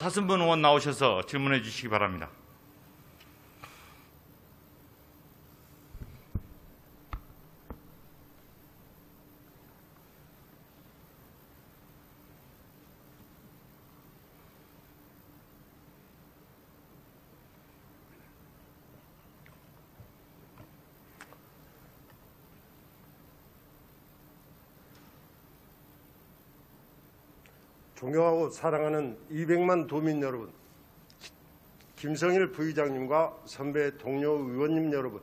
사승분 의원 나오셔서 질문해 주시기 바랍니다. 존경하고 사랑하는 200만 도민 여러분, 김성일 부의장님과 선배 동료 의원님 여러분,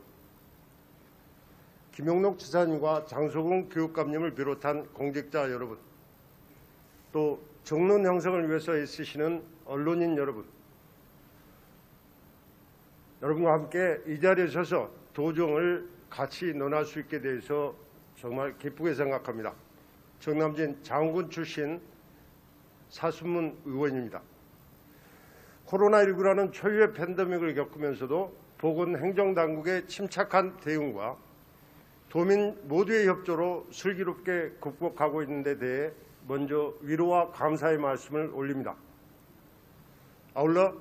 김용록 지사님과 장소공 교육감님을 비롯한 공직자 여러분, 또 정론 형성을 위해서 애쓰시는 언론인 여러분, 여러분과 함께 이 자리에 서서 도정을 같이 논할 수 있게 돼서 정말 기쁘게 생각합니다. 정남진 장군 출신 사순문 의원입니다. 코로나19라는 초유의 팬데믹을 겪으면서도 보건행정당국의 침착한 대응과 도민 모두의 협조로 슬기롭게 극복하고 있는 데 대해 먼저 위로와 감사의 말씀을 올립니다. 아울러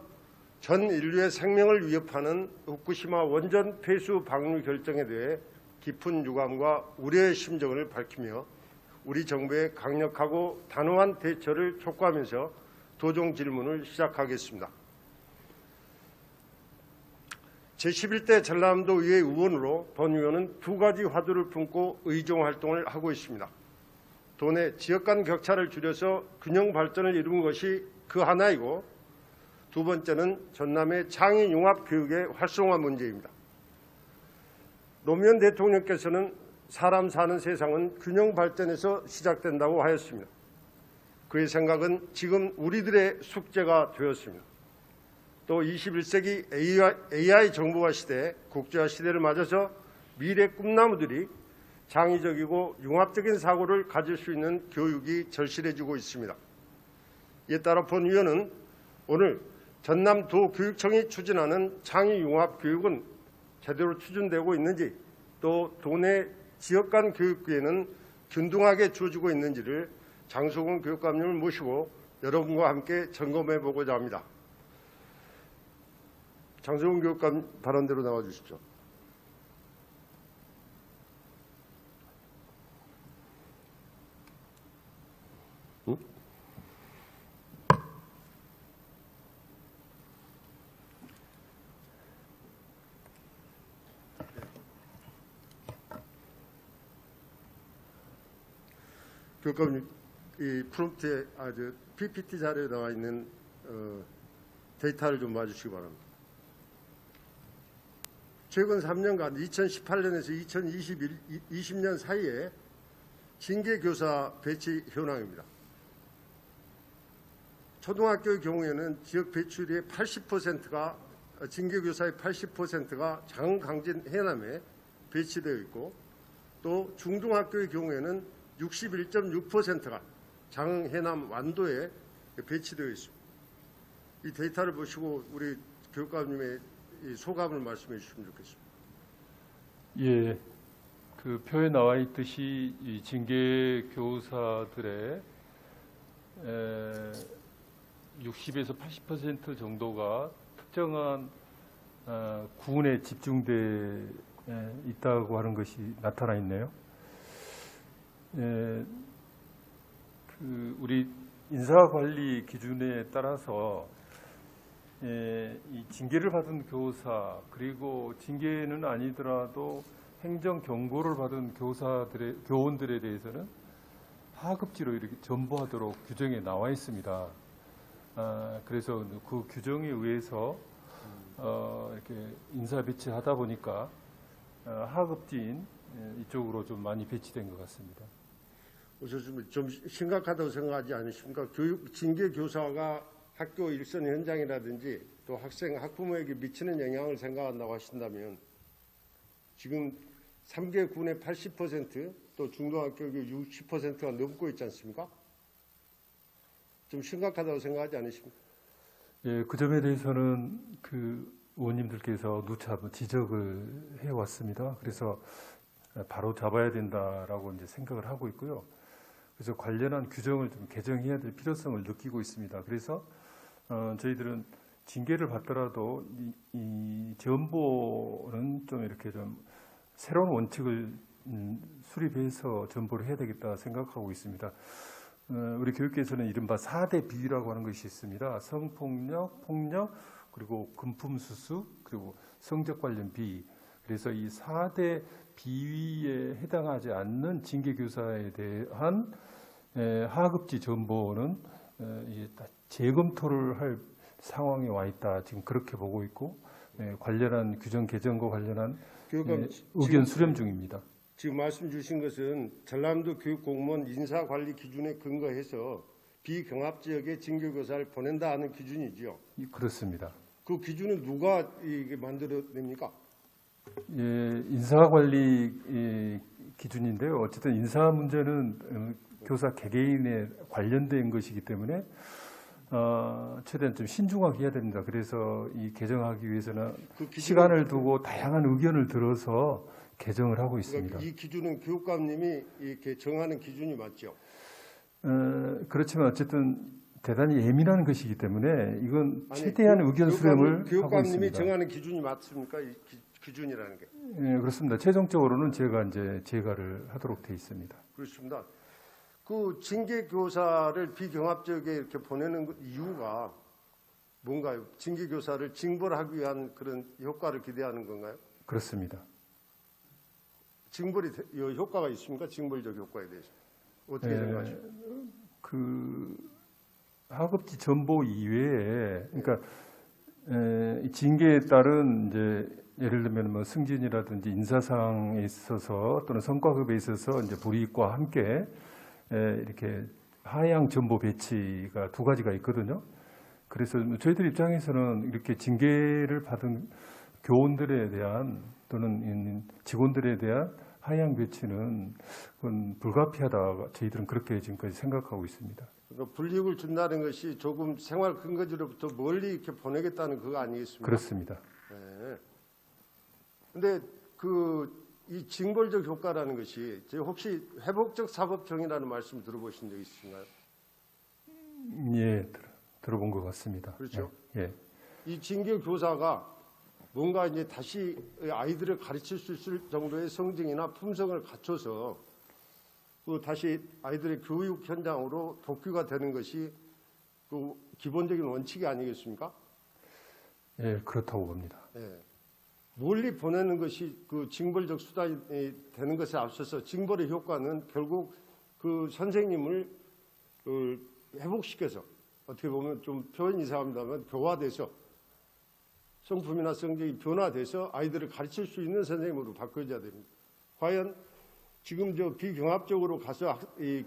전 인류의 생명을 위협하는 후쿠시마 원전 폐수 방류 결정에 대해 깊은 유감과 우려의 심정을 밝히며 우리 정부의 강력하고 단호한 대처를 촉구하면서 도정 질문을 시작하겠습니다. 제11대 전라남도 의회 의원으로 본 의원은 두 가지 화두를 품고 의정 활동을 하고 있습니다. 도내 지역 간 격차를 줄여서 균형 발전을 이룬 것이 그 하나이고, 두 번째는 전남의 창의 융합 교육의 활성화 문제입니다. 노무현 대통령께서는 사람 사는 세상은 균형 발전에서 시작된다고 하였습니다. 그의 생각은 지금 우리들의 숙제가 되었습니다. 또 21세기 AI 정보화 시대, 국제화 시대를 맞아서 미래 꿈나무들이 창의적이고 융합적인 사고를 가질 수 있는 교육이 절실해지고 있습니다. 이에 따라 본 의원은 오늘 전남도교육청이 추진하는 창의융합 교육은 제대로 추진되고 있는지, 또 도내 지역 간 교육기회는 균등하게 주어지고 있는지를 장소공 교육감님을 모시고 여러분과 함께 점검해 보고자 합니다. 장소공 교육감 발언대로 나와 주십시오. 교육감님, 이 프롬프트에 PPT 자료에 나와 있는 데이터를 좀 봐주시기 바랍니다. 최근 3년간 2018년에서 2020년 사이에 징계교사 배치 현황입니다. 초등학교의 경우에는 지역 배출의 80%가 징계교사의 80%가 장강진 해남에 배치되어 있고, 또 중등학교의 경우에는 61.6%가 장해남 완도에 배치되어 있습니다. 이 데이터를 보시고 우리 교육감님의 소감을 말씀해 주시면 좋겠습니다. 예, 그 표에 나와 있듯이 이 징계 교사들의 60에서 80% 정도가 특정한 구군에 집중돼 있다고 하는 것이 나타나 있네요. 우리 인사관리 기준에 따라서 이 징계를 받은 교사, 그리고 징계는 아니더라도 행정 경고를 받은 교원들에 대해서는 하급지로 이렇게 전부하도록 규정에 나와 있습니다. 그래서 그 규정에 의해서 이렇게 인사 배치하다 보니까 하급지인 이쪽으로 좀 많이 배치된 것 같습니다. 좀 심각하다고 생각하지 않으십니까? 징계 교사가 학교 일선 현장이라든지 또 학생, 학부모에게 미치는 영향을 생각한다고 하신다면, 지금 3개 군의 80%, 또 중등학교의 60%가 넘고 있지 않습니까? 좀 심각하다고 생각하지 않으십니까? 예, 그 점에 대해서는 그 의원님들께서 누차 한번 지적을 해왔습니다. 그래서 바로 잡아야 된다라고 이제 생각을 하고 있고요. 그래서 관련한 규정을 좀 개정해야 될 필요성을 느끼고 있습니다. 그래서 저희들은 징계를 받더라도 이 전보는 좀 이렇게 좀 새로운 원칙을 수립해서 전보를 해야 되겠다 생각하고 있습니다. 우리 교육계에서는 이른바 4대 비위라고 하는 것이 있습니다. 성폭력, 폭력, 그리고 금품수수, 그리고 성적 관련 비위. 그래서 이 4대 비위에 해당하지 않는 징계교사에 대한 하급지 전보는 재검토를 할 상황에 와 있다. 지금 그렇게 보고 있고 관련한 규정 개정과 관련한 교육감, 의견 수렴 중입니다. 지금 말씀 주신 것은 전남도 교육공무원 인사관리 기준에 근거해서 비경합지역에 징계교사를 보낸다 하는 기준이죠. 그렇습니다. 그 기준은 누가 이게 만들어냅니까? 인사관리 기준인데요. 어쨌든 인사 문제는 교사 개개인에 관련된 것이기 때문에 최대한 좀 신중하게 해야 됩니다. 그래서 이 개정하기 위해서는 시간을 두고 다양한 의견을 들어서 개정을 하고 있습니다. 그러니까 이 기준은 교육감님이 이렇게 정하는 기준이 맞죠? 그렇지만 어쨌든 대단히 예민한 것이기 때문에 이건 최대한 의견 수렴을 하고 교육감님이 있습니다. 정하는 기준이 맞습니까? 이 기준이라는 게. 네, 그렇습니다. 최종적으로는 제가 이제 제가를 하도록 돼 있습니다. 그렇습니다. 그 징계 교사를 비경합적에 이렇게 보내는 이유가 뭔가요? 징계 교사를 징벌 하기 위한 그런 효과를 기대하는 건가요? 그렇습니다. 징벌이 효과가 있습니까? 징벌적 효과에 대해서 어떻게 생각하십니까? 그 하급지 전보 이외에 그러니까 이 징계에 따른 이제 예를 들면 뭐 승진이라든지 인사상에 있어서 또는 성과급에 있어서 이제 불이익과 함께 이렇게 하향 전보 배치가 두 가지가 있거든요. 그래서 저희들 입장에서는 이렇게 징계를 받은 교원들에 대한 또는 직원들에 대한 하향 배치는 그건 불가피하다. 저희들은 그렇게 지금까지 생각하고 있습니다. 그러니까 불이익을 준다는 것이 조금 생활 근거지로부터 멀리 이렇게 보내겠다는 그거 아니겠습니까? 그렇습니다. 네. 근데 이 징벌적 효과라는 것이 혹시 회복적 사법정의라는 말씀 들어보신 적 있으신가요? 예, 들어본 것 같습니다. 그렇죠. 예. 이 징계 교사가 뭔가 이제 다시 아이들을 가르칠 수 있을 정도의 성징이나 품성을 갖춰서 그 다시 아이들의 교육 현장으로 복귀가 되는 것이 그 기본적인 원칙이 아니겠습니까? 예, 그렇다고 봅니다. 예. 멀리 보내는 것이 그 징벌적 수단이 되는 것에 앞서서 징벌의 효과는 결국 그 선생님을 회복시켜서 어떻게 보면 좀 표현 이상합니다만 교화돼서 성품이나 성격이 변화돼서 아이들을 가르칠 수 있는 선생님으로 바뀌어야 됩니다. 과연 지금 저 비경합적으로 가서 이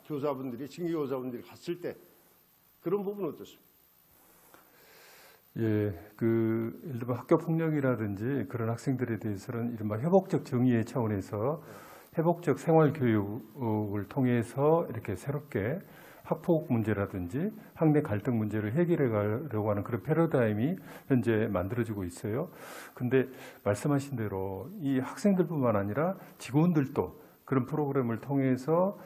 교사분들이 징계교사분들이 갔을 때 그런 부분은 어떻습니까? 예, 예를 들면 학교 폭력이라든지 그런 학생들에 대해서는 이른바 회복적 정의의 차원에서 회복적 생활 교육을 통해서 이렇게 새롭게 학폭 문제라든지 학내 갈등 문제를 해결해 가려고 하는 그런 패러다임이 현재 만들어지고 있어요. 근데 말씀하신 대로 이 학생들뿐만 아니라 직원들도 그런 프로그램을 통해서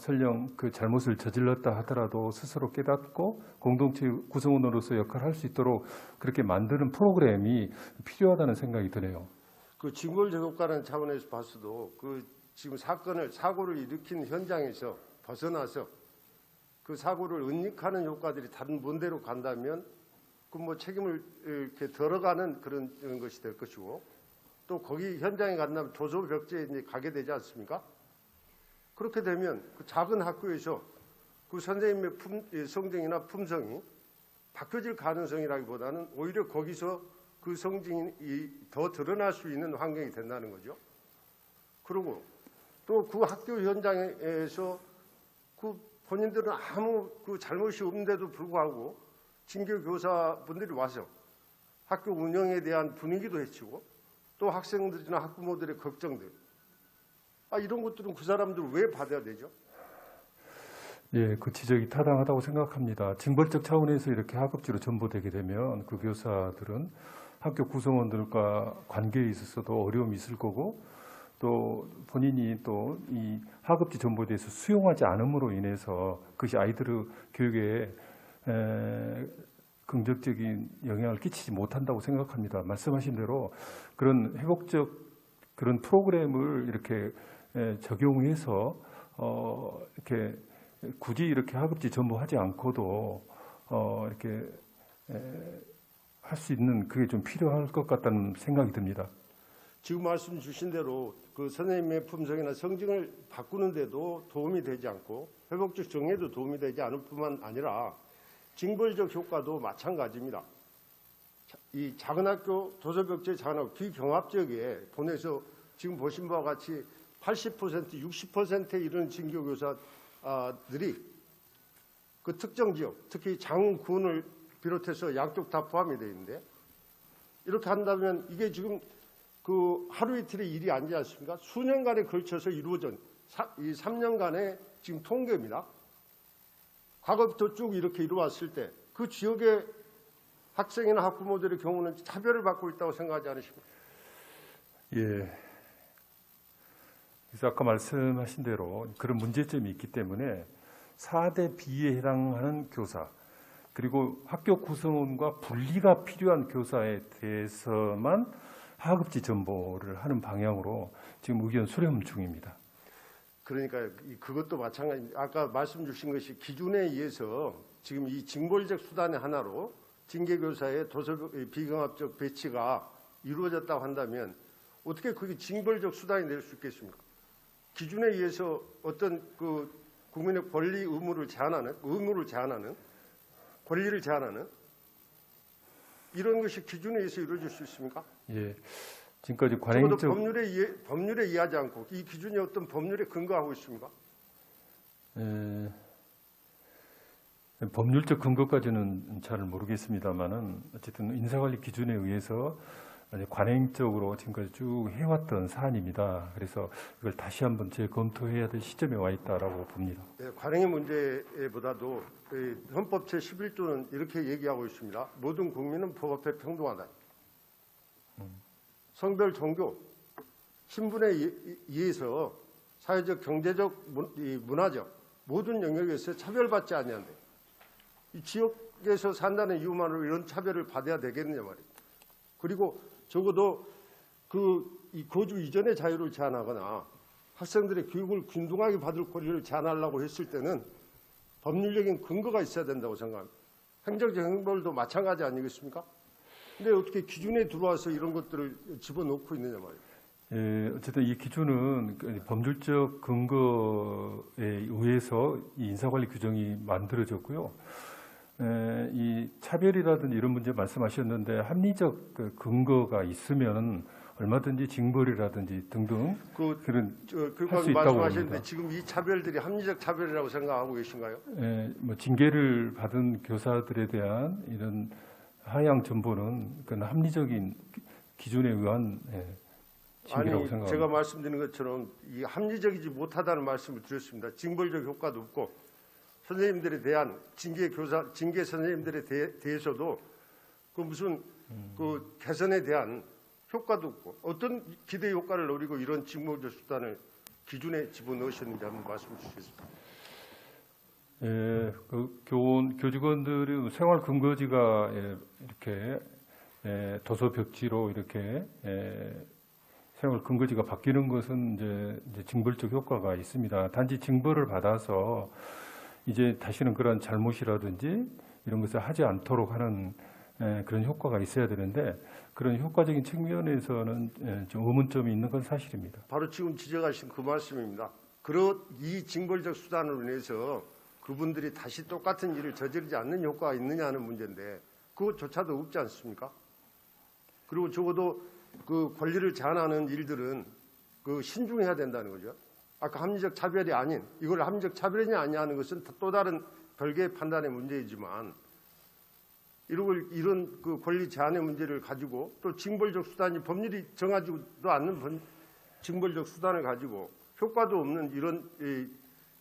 설령 그 잘못을 저질렀다 하더라도 스스로 깨닫고 공동체 구성원으로서 역할을 할 수 있도록 그렇게 만드는 프로그램이 필요하다는 생각이 드네요. 그 징벌적 효과라는 차원에서 봤어도 그 지금 사고를 일으킨 현장에서 벗어나서 그 사고를 은닉하는 효과들이 다른 먼데로 간다면 그 뭐 책임을 이렇게 덜어가는 그런 것이 될 것이고 또 거기 현장에 간다면 조소벽제에 이제 가게 되지 않습니까? 그렇게 되면 그 작은 학교에서 그 선생님의 성정이나 품성이 바뀌어질 가능성이라기보다는 오히려 거기서 그 성징이 더 드러날 수 있는 환경이 된다는 거죠. 그리고 또 그 학교 현장에서 그 본인들은 아무 그 잘못이 없는데도 불구하고 징계 교사분들이 와서 학교 운영에 대한 분위기도 해치고 또 학생들이나 학부모들의 걱정들 이런 것들은 그 사람들 왜 받아야 되죠? 예, 그 지적이 타당하다고 생각합니다. 징벌적 차원에서 이렇게 하급지로 전보되게 되면 그 교사들은 학교 구성원들과 관계에 있어서도 어려움이 있을 거고 또 본인이 또 이 하급지 전보에 대해서 수용하지 않음으로 인해서 그것이 아이들의 교육에 긍정적인 영향을 끼치지 못한다고 생각합니다. 말씀하신 대로 그런 회복적 그런 프로그램을 이렇게 적용해서 이렇게 굳이 이렇게 하급지 전보하지 않고도 이렇게 할 수 있는 그게 좀 필요할 것 같다는 생각이 듭니다. 지금 말씀 주신 대로 그 선생님의 품성이나 성적을 바꾸는데도 도움이 되지 않고 회복적 정예도 도움이 되지 않을 뿐만 아니라 징벌적 효과도 마찬가지입니다. 이 작은 학교, 도서벽제 작은 학교 비경합 지역에 보내서 지금 보신 바와 같이 80%, 60%에 이르는 징계교사들이 그 특정 지역, 특히 장군을 비롯해서 양쪽 다 포함이 되어 있는데 이렇게 한다면 이게 지금 그 하루 이틀의 일이 아니지 않습니까? 수년간에 걸쳐서 이루어진 이 3년간의 지금 통계입니다. 과거부터 쭉 이렇게 이루어왔을 때 그 지역의 학생이나 학부모들의 경우는 차별을 받고 있다고 생각하지 않으십니까? 예. 그래서 아까 말씀하신 대로 그런 문제점이 있기 때문에 4대 B에 해당하는 교사 그리고 학교 구성원과 분리가 필요한 교사에 대해서만 하급지 전보를 하는 방향으로 지금 의견 수렴 중입니다. 그러니까 그것도 마찬가지. 아까 말씀 주신 것이 기준에 의해서 지금 이 징벌적 수단의 하나로 징계교사의 비경합적 배치가 이루어졌다고 한다면 어떻게 그게 징벌적 수단이 될 수 있겠습니까? 기준에 의해서 어떤 그 국민의 권리 의무를 제한하는 권리를 제한하는 이런 것이 기준에 의해서 이루어질 수 있습니까? 예. 지금까지 적어도 관행적 법률에 의하지 않고 이 기준이 어떤 법률에 근거하고 있습니까? 법률적 근거까지는 잘 모르겠습니다만은 어쨌든 인사관리 기준에 의해서 관행적으로 지금까지 쭉 해왔던 사안입니다. 그래서 이걸 다시 한번 재검토해야 될 시점에 와 있다라고 봅니다. 네, 관행의 문제보다도 헌법 제11조는 이렇게 얘기하고 있습니다. 모든 국민은 법 앞에 평등하다. 성별, 종교, 신분에 의해서 사회적, 경제적, 문화적 모든 영역에서 차별받지 아니한다. 이 지역에서 산다는 이유만으로 이런 차별을 받아야 되겠느냐 말이에요. 그리고 적어도 이 거주 이전의 자유를 제한하거나 학생들의 교육을 균등하게 받을 권리를 제한하려고 했을 때는 법률적인 근거가 있어야 된다고 생각합니다. 행정적 형벌도 마찬가지 아니겠습니까? 근데 어떻게 기준에 들어와서 이런 것들을 집어넣고 있느냐 말이에요. 예, 어쨌든 이 기준은 법률적 근거에 의해서 이 인사관리 규정이 만들어졌고요. 이 차별이라든지 이런 문제 말씀하셨는데 합리적 근거가 있으면 얼마든지 징벌이라든지 등등 그런 할 수 있다고 말씀하셨는데 봅니다. 지금 이 차별들이 합리적 차별이라고 생각하고 계신가요? 뭐 징계를 받은 교사들에 대한 이런 하향 전보는 그건 합리적인 기준에 의한 징계라고 생각합니다. 제가 말씀드린 것처럼 이 합리적이지 못하다는 말씀을 드렸습니다. 징벌적 효과도 없고 선생님들에 대한 징계 선생님들에 대해서도 그 무슨 그 개선에 대한 효과도 없고 어떤 기대 효과를 노리고 이런 징벌적 수단을 기준에 집어넣으셨는지 한번 말씀해 주시겠습니까? 예, 그 교직원들의 생활 근거지가 이렇게 도서 벽지로 이렇게 생활 근거지가 바뀌는 것은 이제 징벌적 효과가 있습니다. 단지 징벌을 받아서 이제 다시는 그런 잘못이라든지 이런 것을 하지 않도록 하는 그런 효과가 있어야 되는데 그런 효과적인 측면에서는 좀 의문점이 있는 건 사실입니다. 바로 지금 지적하신 그 말씀입니다. 이 징벌적 수단으로 인해서 그분들이 다시 똑같은 일을 저지르지 않는 효과가 있느냐 하는 문제인데 그것조차도 없지 않습니까? 그리고 적어도 그 권리를 제한하는 일들은 그 신중해야 된다는 거죠. 아까 합리적 차별이 아닌 이걸 합리적 차별이냐 아니냐 하는 것은 또 다른 별개의 판단의 문제이지만 이런 그 권리 제한의 문제를 가지고 또 징벌적 수단이 법률이 정하지도 않는 징벌적 수단을 가지고 효과도 없는 이런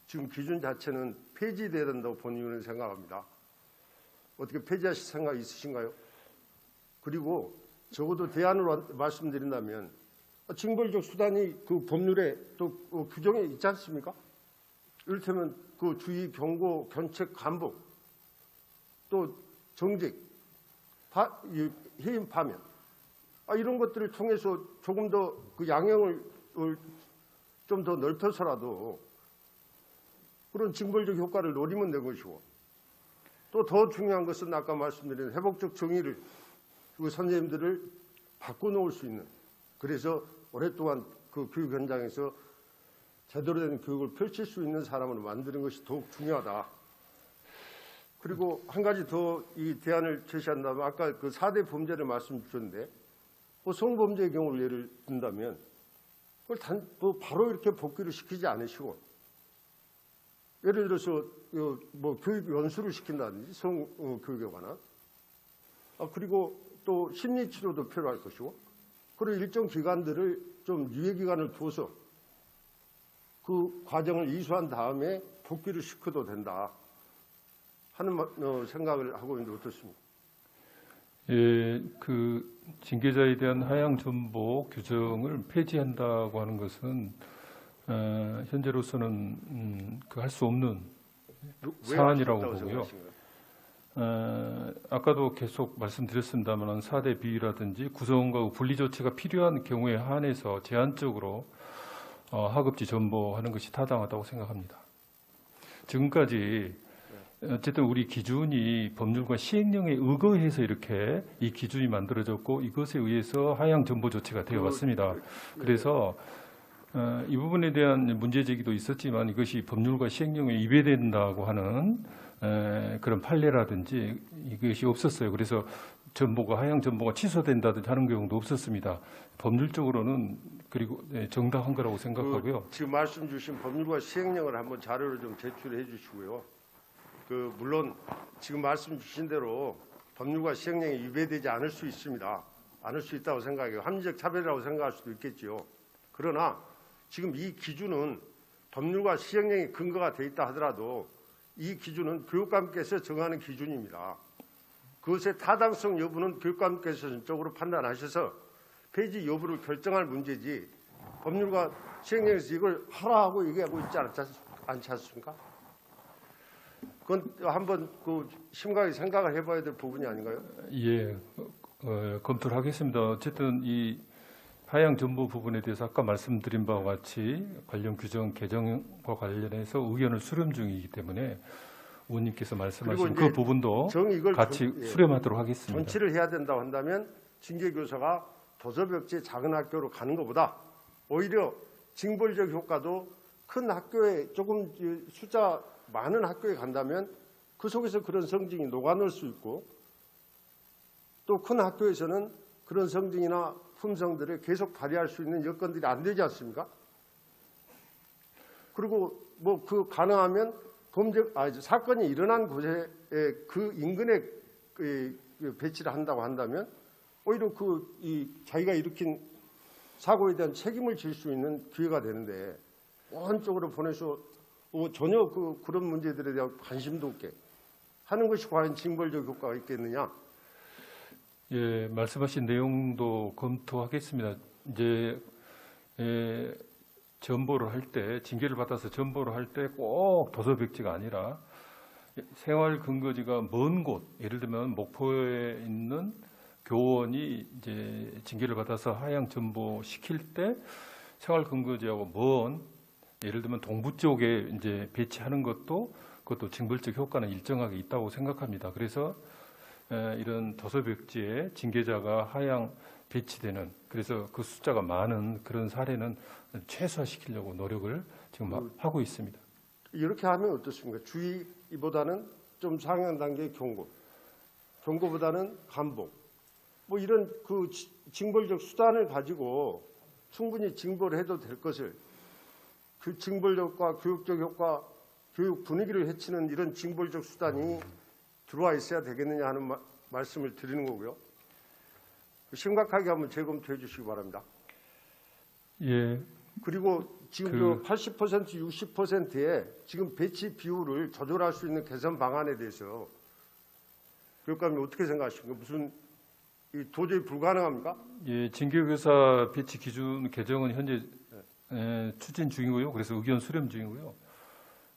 지금 기준 자체는 폐지돼야 된다고 본인은 생각합니다. 어떻게 폐지하실 생각 있으신가요? 그리고 적어도 대안으로 말씀드린다면 징벌적 수단이 그 법률에 또 규정에 있지 않습니까? 이를테면 그 주의, 경고, 견책, 감복 또 정직, 해임 파면 이런 것들을 통해서 조금 더 그 양형을 좀 더 넓혀서라도 그런 징벌적 효과를 노리면 된 것이고, 또 더 중요한 것은 아까 말씀드린 회복적 정의를 그 선생님들을 바꿔놓을 수 있는, 그래서 오랫동안 그 교육 현장에서 제대로 된 교육을 펼칠 수 있는 사람으로 만드는 것이 더욱 중요하다. 그리고 한 가지 더 이 대안을 제시한다면, 아까 그 4대 범죄를 말씀 주셨는데, 성범죄의 경우를 예를 든다면 그걸 바로 이렇게 복귀를 시키지 않으시고, 예를 들어서 뭐 교육 연수를 시킨다든지 성교육에 관한, 그리고 또 심리 치료도 필요할 것이고, 그런 일정 기간들을 좀 유예 기간을 두어서 그 과정을 이수한 다음에 복귀를 시켜도 된다 하는 생각을 하고 있는데 어떻습니까? 예, 그 징계자에 대한 하향 전보 규정을 폐지한다고 하는 것은 현재로서는 그 할 수 없는 사안이라고 보고요. 아까도 계속 말씀드렸습니다만 4대 비위라든지 구성과 분리 조치가 필요한 경우에 한해서 제한적으로 하급지 전보하는 것이 타당하다고 생각합니다. 지금까지 어쨌든 우리 기준이 법률과 시행령에 의거해서 이렇게 이 기준이 만들어졌고, 이것에 의해서 하향 전보 조치가 되어 왔습니다. 그래서 이 부분에 대한 문제 제기도 있었지만, 이것이 법률과 시행령에 위배된다고 하는 그런 판례라든지 이것이 없었어요. 그래서 하향 전보가 취소된다든지 하는 경우도 없었습니다. 법률적으로는 그리고 정당한 거라고 생각하고요. 지금 말씀 주신 법률과 시행령을 한번 자료를 좀 제출해 주시고요. 물론 지금 말씀 주신 대로 법률과 시행령이 위배되지 않을 수 있습니다. 않을 수 있다고 생각해요. 합리적 차별이라고 생각할 수도 있겠지요. 그러나 지금 이 기준은 법률과 시행령이 근거가 돼 있다 하더라도 이 기준은 교육감께서 정하는 기준입니다. 그것의 타당성 여부는 교육감께서 전적으로 판단하셔서 폐지 여부를 결정할 문제지, 법률과 시행령에서 이걸 하라 하고 얘기하고 있지 않지 않습니까? 그건 한번 심각하게 생각을 해봐야 될 부분이 아닌가요? 예, 검토를 하겠습니다. 어쨌든 이 하향 전보 부분에 대해서 아까 말씀드린 바와 같이 관련 규정 개정과 관련해서 의견을 수렴 중이기 때문에 의원님께서 말씀하신 그 부분도 같이 수렴하도록 하겠습니다. 전치를 해야 된다고 한다면 징계교사가 도서벽지 작은 학교로 가는 것보다 오히려 징벌적 효과도 큰 학교에 조금 숫자 많은 학교에 간다면 그 속에서 그런 성징이 녹아날 수 있고, 또 큰 학교에서는 그런 성징이나 품성들을 계속 발휘할 수 있는 여건들이 안 되지 않습니까? 그리고 가능하면 사건이 일어난 곳에 그 인근에 배치를 한다고 한다면 오히려 자기가 일으킨 사고에 대한 책임을 질 수 있는 기회가 되는데, 한쪽으로 보내서 전혀 그런 문제들에 대한 관심도 없게 하는 것이 과연 징벌적 효과가 있겠느냐? 예, 말씀하신 내용도 검토하겠습니다. 이제 전보를 할 때, 징계를 받아서 전보를 할 때 꼭 도서백지가 아니라 생활 근거지가 먼 곳, 예를 들면 목포에 있는 교원이 이제 징계를 받아서 하향 전보 시킬 때 생활 근거지하고 먼, 예를 들면 동부 쪽에 이제 배치하는 그것도 징벌적 효과는 일정하게 있다고 생각합니다. 그래서 이런 도서벽지에 징계자가 하향 배치되는, 그래서 그 숫자가 많은 그런 사례는 최소화시키려고 노력을 지금 하고 있습니다. 이렇게 하면 어떻습니까? 주의보다는 좀 상향 단계의 경고보다는 감봉, 이런 징벌적 수단을 가지고 충분히 징벌을 해도 될 것을, 그 징벌력과 교육적 효과, 교육 분위기를 해치는 이런 징벌적 수단이 들어와 있어야 되겠느냐 하는 말씀을 드리는 거고요. 심각하게 한번 재검토해 주시기 바랍니다. 예. 그리고 지금 80%, 60%의 지금 배치 비율을 조절할 수 있는 개선 방안에 대해서 교육감이 어떻게 생각하십니까? 도저히 불가능합니까? 예, 징계교사 배치 기준 개정은 현재 추진 중이고요. 그래서 의견 수렴 중이고요.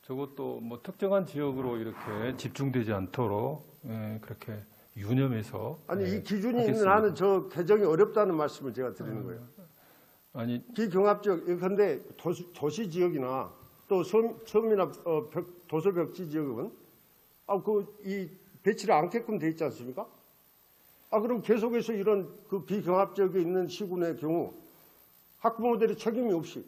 저것도 뭐 특정한 지역으로 이렇게 집중되지 않도록 그렇게 유념해서 아니 이 기준이 있는 하겠습니다. 한은 저 개정이 어렵다는 말씀을 제가 드리는 거예요. 아니 비경합지역, 그런데 도시 지역이나 또 섬이나 도서벽지 지역은 이 배치를 않게끔 돼 있지 않습니까? 그럼 계속해서 이런 그 비경합지역에 있는 시군의 경우 학부모들의 책임이 없이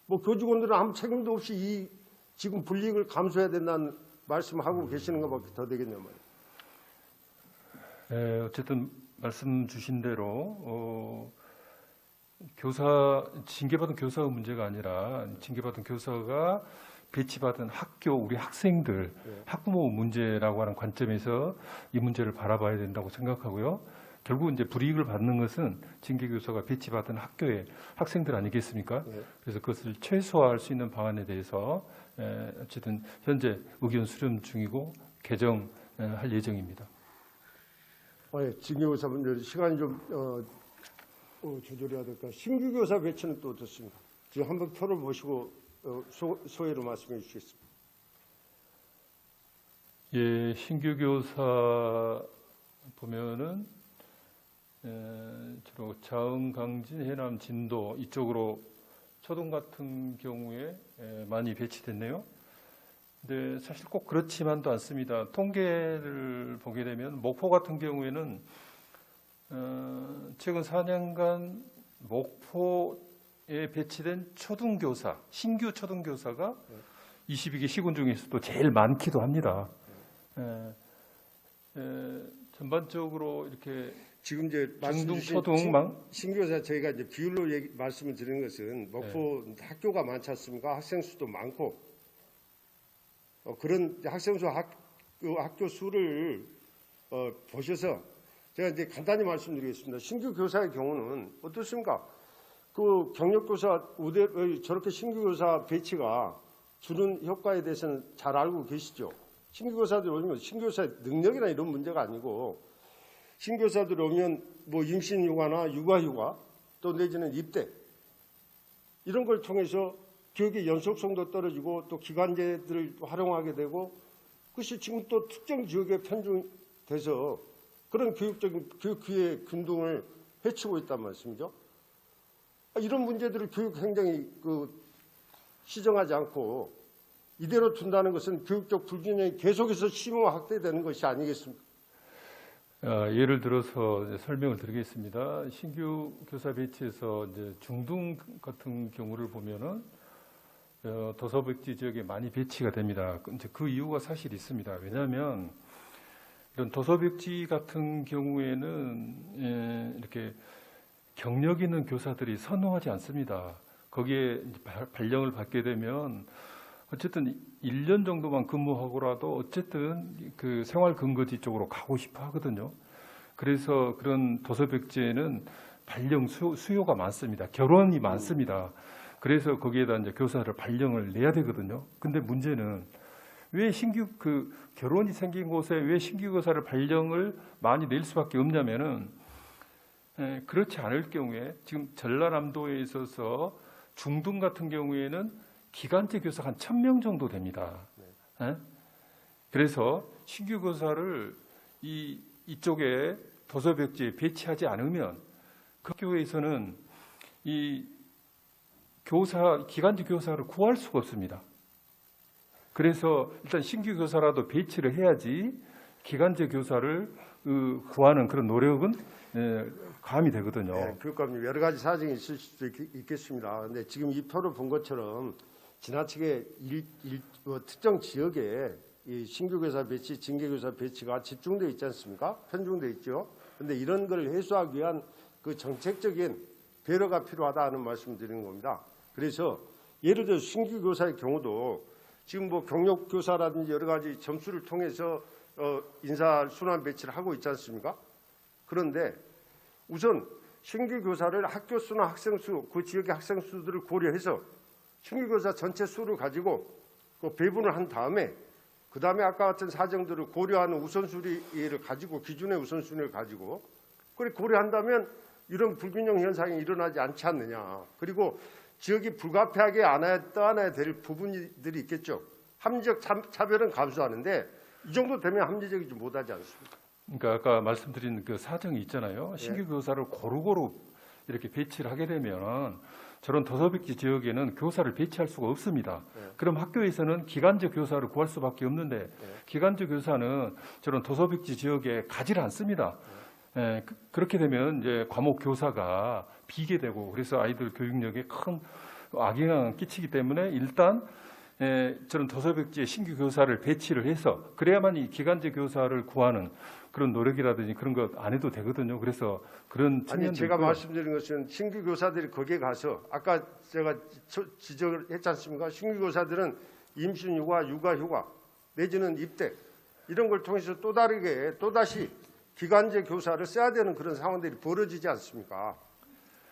뭐 교직원들은 아무 책임도 없이 이 지금 불이익을 감수해야 된다는 말씀하고 계시는 것밖에 더 되겠네요. 어쨌든 말씀 주신 대로 징계받은 교사의 문제가 아니라 징계받은 교사가 배치받은 학교 우리 학생들 학부모 문제라고 하는 관점에서 이 문제를 바라봐야 된다고 생각하고요. 결국 이제 불이익을 받는 것은 징계 교사가 배치받은 학교의 학생들 아니겠습니까? 그래서 그것을 최소화할 수 있는 방안에 대해서 어쨌든 현재 의견 수렴 중이고 개정할 예정입니다. 징계 교사분들 시간이 좀 조절해야 될까? 신규 교사 배치는 또 어떻습니까? 지금 한번 표를 보시고 소회로 말씀해 주시겠습니다. 예, 신규 교사 보면은 주로 자흥, 강진, 해남, 진도 이쪽으로 초등 같은 경우에 많이 배치됐네요. 근데 사실 꼭 그렇지만도 않습니다. 통계를 보게 되면 목포 같은 경우에는 최근 4년간 목포에 배치된 초등교사, 신규 초등교사가 22개 시군 중에서도 제일 많기도 합니다. 전반적으로 이렇게 지금 이제 중등, 말씀 초등, 신교사 저희가 이제 비율로 말씀을 드리는 것은 목포 학교가 많지 않습니까? 학생 수도 많고 그런 학생 수 학교 수를 보셔서 제가 이제 간단히 말씀드리겠습니다. 신규 교사의 경우는 어떻습니까? 그 경력교사 저렇게 신규 교사 배치가 주는 효과에 대해서는 잘 알고 계시죠? 신규 교사들 오면 신규 교사의 능력이나 이런 문제가 아니고 신규 교사들 오면 뭐 임신휴가나 육아휴가 또 내지는 입대 이런 걸 통해서 교육의 연속성도 떨어지고 또 기간제들을 활용하게 되고 그것이 지금 또 특정 지역에 편중돼서 그런 교육적인 교육 기회 균등을 해치고 있단 말씀이죠. 이런 문제들을 교육 행정이 시정하지 않고 이대로 둔다는 것은 교육적 불균형이 계속해서 심화 확대되는 것이 아니겠습니까? 예를 들어서 이제 설명을 드리겠습니다. 신규 교사 배치에서 이제 중등 같은 경우를 보면은 도서백지 지역에 많이 배치가 됩니다. 이제 그 이유가 사실 있습니다. 왜냐하면 이런 도서백지 같은 경우에는 이렇게 경력 있는 교사들이 선호하지 않습니다. 거기에 발령을 받게 되면 어쨌든 1년 정도만 근무하고라도 어쨌든 그 생활 근거지 쪽으로 가고 싶어 하거든요. 그래서 그런 도서백지에는 발령 수요가 많습니다. 결혼이 많습니다. 그래서 거기에다 이제 교사를 발령을 내야 되거든요. 근데 문제는 왜 신규 결혼이 생긴 곳에 왜 신규 교사를 발령을 많이 낼 수밖에 없냐면은 그렇지 않을 경우에 지금 전라남도에 있어서 중등 같은 경우에는 기간제 교사가 한 1,000명 정도 됩니다. 그래서 신규 교사를 이쪽에 도서백지에 배치하지 않으면 그 학교에서는 이 기간제 교사를 구할 수가 없습니다. 그래서 일단 신규 교사라도 배치를 해야지 기간제 교사를 구하는 그런 노력은 감이 되거든요. 네, 교육감님 여러 가지 사정이 있을 수도 있겠습니다. 그런데 지금 이 표를 본 것처럼 지나치게 특정 지역에 이 신규 교사 배치, 징계 교사 배치가 집중되어 있지 않습니까? 편중되어 있죠. 그런데 이런 걸 해소하기 위한 그 정책적인 배려가 필요하다는 말씀을 드리는 겁니다. 그래서 예를 들어 신규 교사의 경우도 지금 뭐 경력 교사라든지 여러 가지 점수를 통해서 인사 순환 배치를 하고 있지 않습니까? 그런데 우선 신규 교사를 학교 수나 학생 수, 그 지역의 학생 수들을 고려해서 신규 교사 전체 수를 가지고 배분을 한 다음에 그 다음에 아까 같은 사정들을 고려하는 우선순위를 가지고 기준의 우선순위를 가지고 그걸 고려한다면 이런 불균형 현상이 일어나지 않지 않느냐. 그리고 지역이 불가피하게 떠안아야 될 부분들이 있겠죠. 합리적 차별은 감수하는데 이 정도 되면 합리적이지 못하지 않습니까? 그러니까 아까 말씀드린 그 사정이 있잖아요. 신규 교사를 고루고루 이렇게 배치를 하게 되면 저런 도서백지 지역에는 교사를 배치할 수가 없습니다. 그럼 학교에서는 기간제 교사를 구할 수밖에 없는데 기간제 교사는 저런 도서백지 지역에 가지를 않습니다. 그렇게 되면 이제 과목 교사가 비게 되고 그래서 아이들 교육력에 큰 악영향을 끼치기 때문에 일단 저런 도서백지에 신규 교사를 배치를 해서 그래야만 이 기간제 교사를 구하는 그런 노력이라든지 그런 것 안 해도 되거든요. 그래서 그런 측면도 아니 제가 있고요. 말씀드린 것은 신규 교사들이 거기에 가서 아까 제가 지적을 했지 않습니까? 신규 교사들은 임신 휴가, 육아 휴가 내지는 입대 이런 걸 통해서 또 다르게 또다시 기간제 교사를 써야 되는 그런 상황들이 벌어지지 않습니까?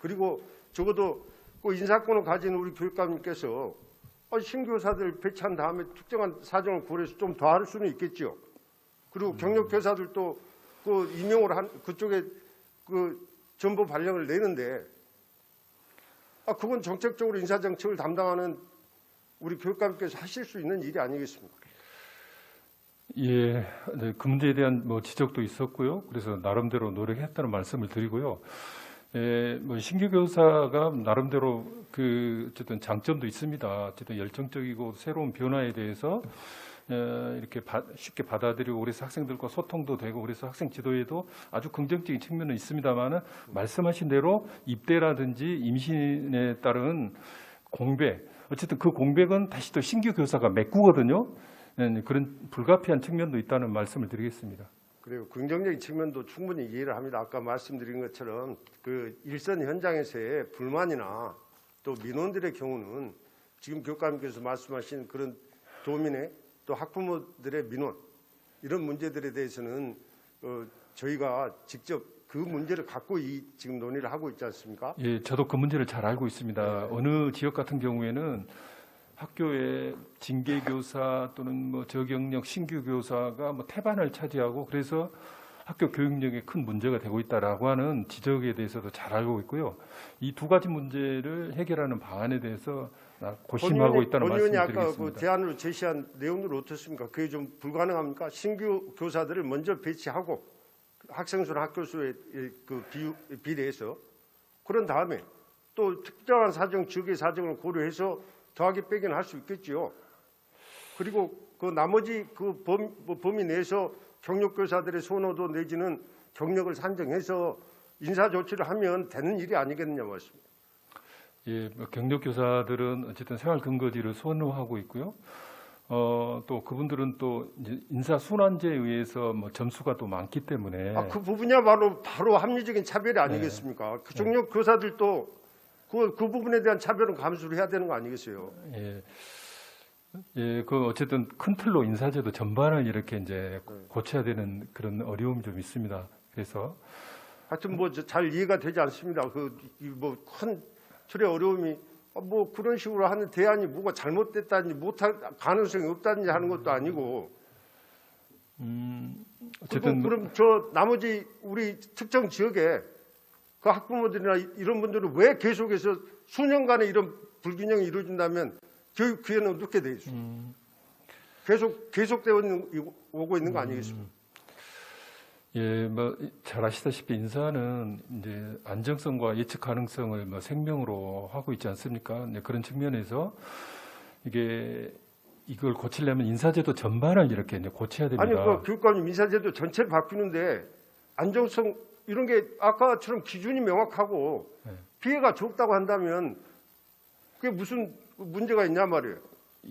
그리고 적어도 그 인사권을 가진 우리 교육감님께서 신규 교사들 배치한 다음에 특정한 사정을 고려해서 좀 더 할 수는 있겠죠. 그리고 경력 교사들도 그 임용을 한 그쪽에 그 전부 발령을 내는데 그건 정책적으로 인사정책을 담당하는 우리 교육감께서 하실 수 있는 일이 아니겠습니까? 예, 네, 그 문제에 대한 뭐 지적도 있었고요. 그래서 나름대로 노력했다는 말씀을 드리고요. 뭐 신규 교사가 나름대로 그 어쨌든 장점도 있습니다. 어쨌든 열정적이고 새로운 변화에 대해서 이렇게 쉽게 받아들이고 그래서 학생들과 소통도 되고 그래서 학생 지도에도 아주 긍정적인 측면은 있습니다만은 말씀하신 대로 입대라든지 임신에 따른 공백 어쨌든 그 공백은 다시 또 신규 교사가 메꾸거든요. 그런 불가피한 측면도 있다는 말씀을 드리겠습니다. 그리고 긍정적인 측면도 충분히 이해를 합니다. 아까 말씀드린 것처럼 그 일선 현장에서의 불만이나 또 민원들의 경우는 지금 교육감님께서 말씀하신 그런 도민의 또 학부모들의 민원 이런 문제들에 대해서는 저희가 직접 그 문제를 갖고 지금 논의를 하고 있지 않습니까? 예, 저도 그 문제를 잘 알고 있습니다. 어느 지역 같은 경우에는 학교에 징계 교사 또는 뭐 저경력 신규 교사가 뭐 태반을 차지하고 그래서 학교 교육력에 큰 문제가 되고 있다라고 하는 지적에 대해서도 잘 알고 있고요. 이 두 가지 문제를 해결하는 방안에 대해서 고심하고 있다는 본 의원이 아까 말씀드리겠습니다. 그 제안으로 제시한 내용은 어떻습니까? 그게 좀 불가능합니까? 신규 교사들을 먼저 배치하고 학생 수나 학교 수에 그 비례해서 그런 다음에 또 특정한 사정, 지역의 사정을 고려해서 더하기 빼기는 할 수 있겠지요. 그리고 그 나머지 그 범위 내에서 경력 교사들의 선호도 내지는 경력을 산정해서 인사 조치를 하면 되는 일이 아니겠느냐 말씀입니다. 예, 뭐 경력 교사들은 어쨌든 생활 근거지를 선호하고 있고요. 또 그분들은 또 이제 인사 순환제에 의해서 뭐 점수가 또 많기 때문에 그 부분이야말로 바로 합리적인 차별이 아니겠습니까? 그 경력 교사들도 그 부분에 대한 차별은 감수를 해야 되는 거 아니겠어요? 예, 그 어쨌든 큰 틀로 인사제도 전반을 이렇게 이제 고쳐야 되는 그런 어려움이 좀 있습니다. 그래서 하여튼 뭐 잘 이해가 되지 않습니다. 뭐 큰 틀의 어려움이 뭐 그런 식으로 하는 대안이 뭐가 잘못됐다든지 못할 가능성이 없다든지 하는 것도 아니고. 어쨌든 그럼 저 나머지 우리 특정 지역에 그 학부모들이나 이런 분들은 왜 계속해서 수년간에 이런 불균형이 이루어진다면 교육 기회는 어떻게 돼 있어요? 계속되어 오고 있는 거 아니겠습니까? 예, 뭐 잘 아시다시피 인사는 이제 안정성과 예측 가능성을 뭐 생명으로 하고 있지 않습니까? 네, 그런 측면에서 이걸 고치려면 인사제도 전반을 이렇게 이제 고쳐야 됩니다. 아니, 그 교육감님 인사제도 전체를 바뀌는데 안정성 이런 게 아까처럼 기준이 명확하고 피해가 적다고 한다면 그게 무슨 문제가 있냐 말이에요.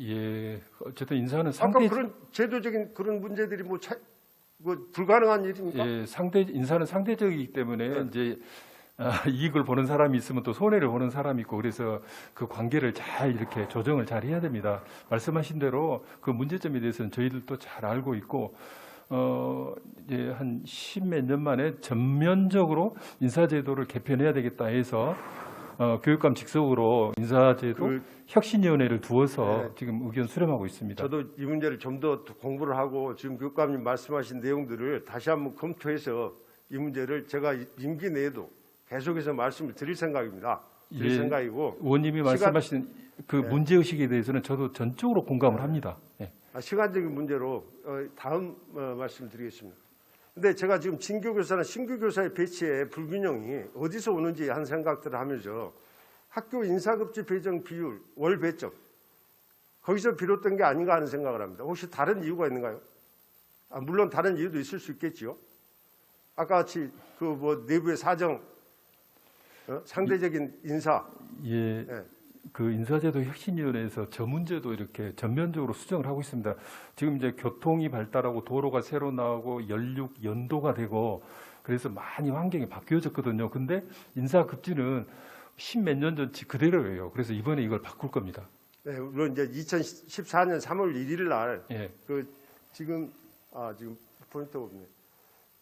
예, 어쨌든 인사는 아까 그런 제도적인 그런 문제들이 뭐 불가능한 일입니까? 예, 인사는 상대적이기 때문에 이제 이익을 보는 사람이 있으면 또 손해를 보는 사람이 있고 그래서 그 관계를 잘 이렇게 조정을 잘 해야 됩니다. 말씀하신 대로 그 문제점에 대해서는 저희들도 잘 알고 있고 이제 한 10몇 년 만에 전면적으로 인사제도를 개편해야 되겠다 해서 교육감 직속으로 인사제도 혁신위원회를 두어서 지금 의견 수렴하고 있습니다. 저도 이 문제를 좀 더 공부를 하고 지금 교육감님 말씀하신 내용들을 다시 한번 검토해서 이 문제를 제가 임기 내에도 계속해서 말씀을 드릴 생각입니다. 그 생각이고 의원님이 말씀하신 그 문제 의식에 대해서는 저도 전적으로 공감을 합니다. 예. 시간적인 문제로 다음 말씀드리겠습니다. 근데 제가 지금 진교 교사나 신규 교사의 배치에 불균형이 어디서 오는지 한 생각들을 하면서 학교 인사급지 배정 비율, 월 배점 거기서 비롯된 게 아닌가 하는 생각을 합니다. 혹시 다른 이유가 있는가요? 물론 다른 이유도 있을 수 있겠지요. 아까 같이 그 뭐 내부의 사정, 상대적인 인사. 예. 그 인사제도 혁신위원회에서 저 문제도 이렇게 전면적으로 수정을 하고 있습니다. 지금 이제 교통이 발달하고 도로가 새로 나오고 연륙 연도가 되고 그래서 많이 환경이 바뀌어졌거든요. 근데 인사급지는 십몇 년 전치 그대로예요. 그래서 이번에 이걸 바꿀 겁니다. 네, 물론 이제 2014년 3월 1일 날 그 지금 포인트가 없네.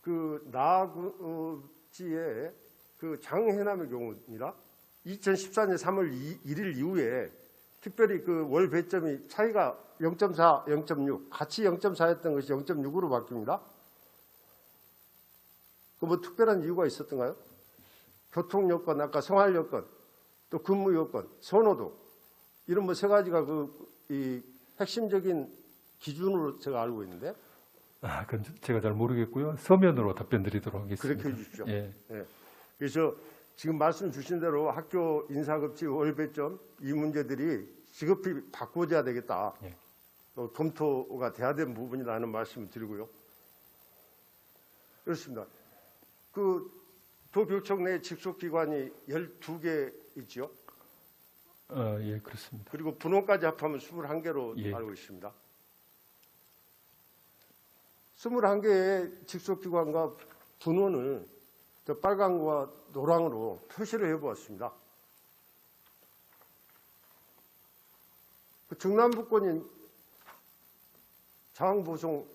그 나구지의 그 장해남의 경우입니다. 2014년 3월 1일 이후에 특별히 그 월 배점이 차이가 0.4, 0.6, 같이 0.4였던 것이 0.6으로 바뀝니다. 그 뭐 특별한 이유가 있었던가요? 교통 여건, 아까 생활 여건, 또 근무 여건, 선호도 이런 뭐 세 가지가 이 핵심적인 기준으로 제가 알고 있는데. 그건 제가 잘 모르겠고요. 서면으로 답변드리도록 하겠습니다. 그렇게 해주십시오. 예. 네. 그래서 지금 말씀 주신 대로 학교 인사급지 월배점 이 문제들이 시급히 바꿔줘야 되겠다. 예. 또 검토가 돼야 되는 부분이라는 말씀을 드리고요. 그렇습니다. 그 도교청 내 직속기관이 12개 있죠. 예, 그렇습니다. 그리고 분원까지 합하면 21개로 예. 알고 있습니다. 21개의 직속기관과 분원을 저 빨강과 노랑으로 표시를 해보았습니다. 그 중남부권인 장보송,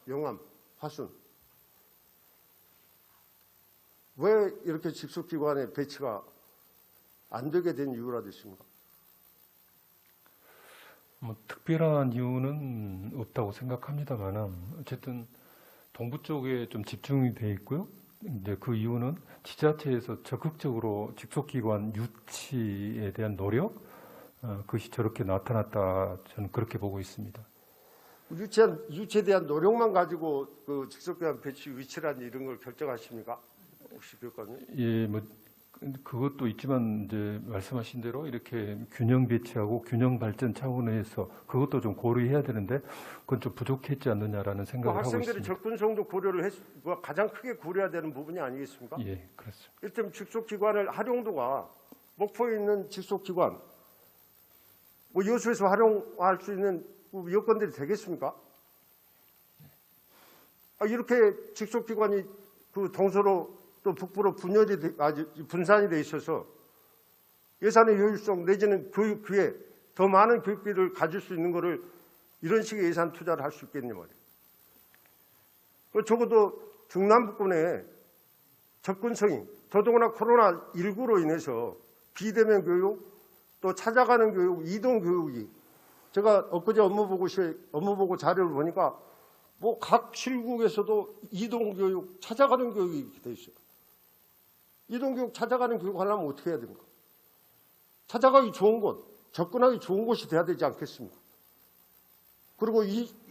영암, 화순 왜 이렇게 직속기관의 배치가 안 되게 된 이유라도 있습니까? 뭐 특별한 이유는 없다고 생각합니다만 어쨌든 동부 쪽에 좀 집중이 돼 있고요. 이제 그 이유는 지자체에서 적극적으로 직속기관 유치에 대한 노력 그것이 저렇게 나타났다 저는 그렇게 보고 있습니다. 유치에 대한 노력만 가지고 그 직속기관 배치 위치란 이런 걸 결정하십니까? 혹시 교육감님? 예, 뭐 그것도 있지만 이제 말씀하신 대로 이렇게 균형 배치하고 균형 발전 차원에서 그것도 좀 고려해야 되는데 그건 좀 부족했지 않느냐라는 생각을 하고 있습니다. 학생들의 접근성도 고려를 가장 크게 고려해야 되는 부분이 아니겠습니까? 예, 그렇습니다. 일단 직속기관을 활용도가 목포에 있는 직속기관 뭐 여수에서 활용할 수 있는 여건들이 되겠습니까? 이렇게 직속기관이 그 동서로 또 북부로 분산이 돼 있어서 예산의 효율성 내지는 교육 기회 더 많은 교육비를 가질 수 있는 거를 이런 식의 예산 투자를 할 수 있겠냐 말이에요. 적어도 중남부권의 접근성이 더더구나 코로나19로 인해서 비대면 교육 또 찾아가는 교육, 이동 교육이 제가 엊그제 업무보고 자료를 보니까 뭐 각 실국에서도 이동 교육, 찾아가는 교육이 이렇게 돼 있어요. 이동 교육 찾아가는 교육 하려면 어떻게 해야 됩니까? 찾아가기 좋은 곳, 접근하기 좋은 곳이 돼야 되지 않겠습니까? 그리고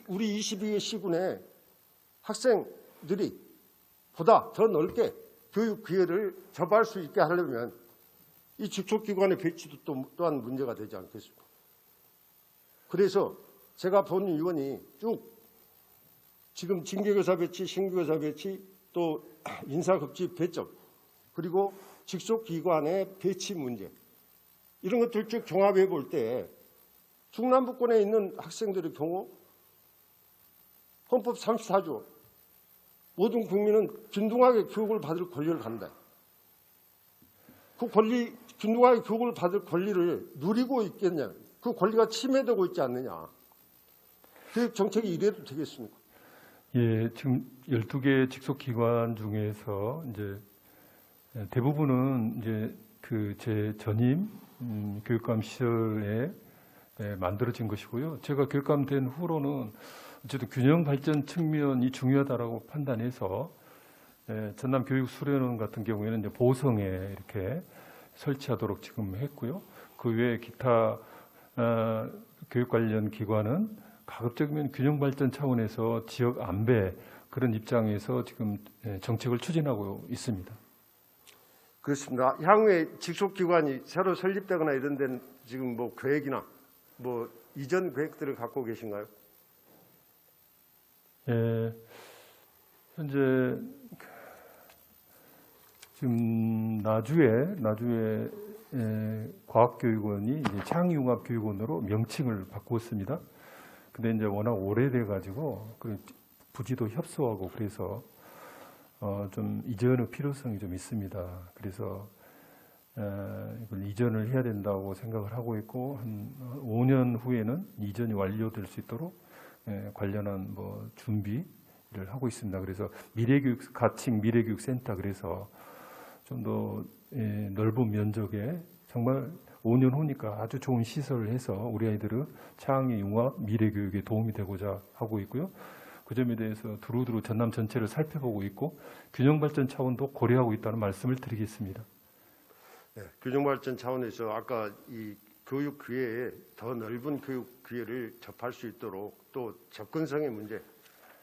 우리 22개 시군의 학생들이 보다 더 넓게 교육 기회를 접할 수 있게 하려면 이 직속기관의 배치도 또한 문제가 되지 않겠습니까? 그래서 제가 본 의원이 쭉 지금 징계교사 배치, 신규교사 배치, 또 인사급지 배점, 그리고 직속기관의 배치 문제 이런 것들 쭉 종합해 볼 때 중남부권에 있는 학생들의 경우 헌법 34조 모든 국민은 균등하게 교육을 받을 권리를 갖는다. 그 권리, 균등하게 교육을 받을 권리를 누리고 있겠냐. 그 권리가 침해되고 있지 않느냐. 교육 정책이 이래도 되겠습니까? 예, 지금 12개 직속기관 중에서 이제 대부분은 이제 그 제 전임 교육감 시절에 만들어진 것이고요. 제가 교육감 된 후로는 어쨌든 균형 발전 측면이 중요하다라고 판단해서 전남 교육 수련원 같은 경우에는 이제 보성에 이렇게 설치하도록 지금 했고요. 그 외에 기타 교육 관련 기관은 가급적이면 균형 발전 차원에서 지역 안배 그런 입장에서 지금 정책을 추진하고 있습니다. 그렇습니다. 향후에 직속기관이 새로 설립되거나 이런 데는 지금 뭐 계획이나 뭐 이전 계획들을 갖고 계신가요? 예, 현재 지금 나주에 과학교육원이 이제 창의융합교육원으로 명칭을 바꾸었습니다. 근데 이제 워낙 오래돼 가지고 그 부지도 협소하고 그래서 좀 이전의 필요성이 좀 있습니다. 그래서 이걸 이전을 해야 된다고 생각을 하고 있고 한 5년 후에는 이전이 완료될 수 있도록 관련한 뭐 준비를 하고 있습니다. 그래서 미래교육 가칭 미래교육센터 그래서 좀 더 넓은 면적에 정말 5년 후니까 아주 좋은 시설을 해서 우리 아이들의 창의 융합 미래교육에 도움이 되고자 하고 있고요. 그 점에 대해서 두루두루 전남 전체를 살펴보고 있고 균형 발전 차원도 고려하고 있다는 말씀을 드리겠습니다. 네, 균형 발전 차원에서 아까 이 교육 기회에 더 넓은 교육 기회를 접할 수 있도록 또 접근성의 문제